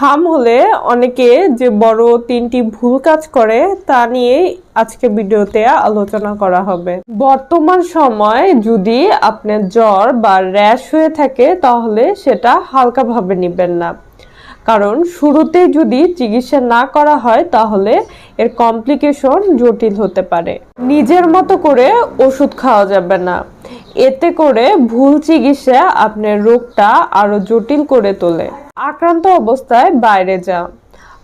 হাম হলে অনেকে যে বড় তিনটি ভুল কাজ করে তা নিয়ে আজকে ভিডিওতে আলোচনা করা হবে। বর্তমান সময় যদি আপনার জ্বর বা র্যাশ হয়ে থাকে তাহলে সেটা হালকাভাবে নেবেন না, কারণ শুরুতে যদি চিকিৎসা না করা হয় তাহলে এর কমপ্লিকেশন জটিল হতে পারে। নিজের মতো করে ওষুধ খাওয়া যাবে না, এতে করে ভুল চিকিৎসা আপনার রোগটা আরো জটিল করে তোলে। আক্রান্ত অবস্থায় বাইরে যান।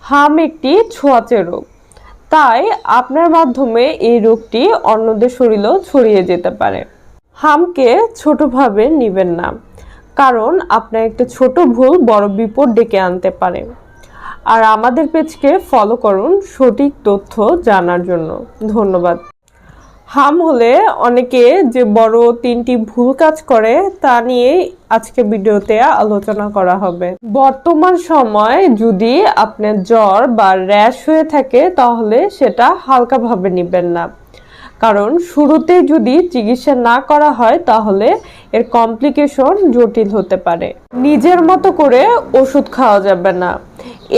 হাম একটি ছোঁয়াচে রোগ, তাই আপনার মাধ্যমে এই রোগটি অন্যদের শরীরেও ছড়িয়ে যেতে পারে। হামকে ছোটভাবে নেবেন না, কারণ আপনার একটা ছোট ভুল বড় বিপদ ডেকে আনতে পারে। আর আমাদের পেজকে ফলো করুন সঠিক তথ্য জানার জন্য। ধন্যবাদ। হাম হলে অনেকে যে বড় তিনটি ভুল কাজ করে তা নিয়ে আজকে ভিডিওতে আলোচনা করা হবে। বর্তমান সময় যদি আপনার জ্বর বা র্যাশ হয়ে থাকে তাহলে সেটা হালকাভাবে নেবেন না, কারণ শুরুতে যদি চিকিৎসা না করা হয় তাহলে এর কমপ্লিকেশন জটিল হতে পারে। নিজের মতো করে ওষুধ খাওয়া যাবে না,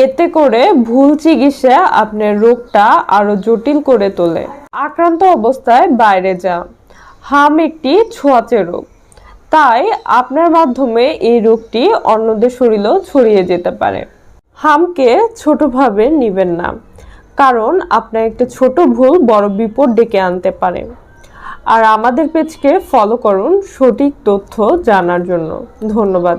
এতে করে ভুল চিকিৎসা আপনার রোগটা আরো জটিল করে তোলে। আক্রান্ত অবস্থায় বাইরে যান। হাম একটি ছোঁয়াচে রোগ, তাই আপনার মাধ্যমে এই রোগটি অন্যদের শরীরেও ছড়িয়ে যেতে পারে। হামকে ছোটভাবে নেবেন না, কারণ আপনার একটা ছোট ভুল বড় বিপদ ডেকে আনতে পারে। আর আমাদের পেজকে ফলো করুন সঠিক তথ্য জানার জন্য। ধন্যবাদ।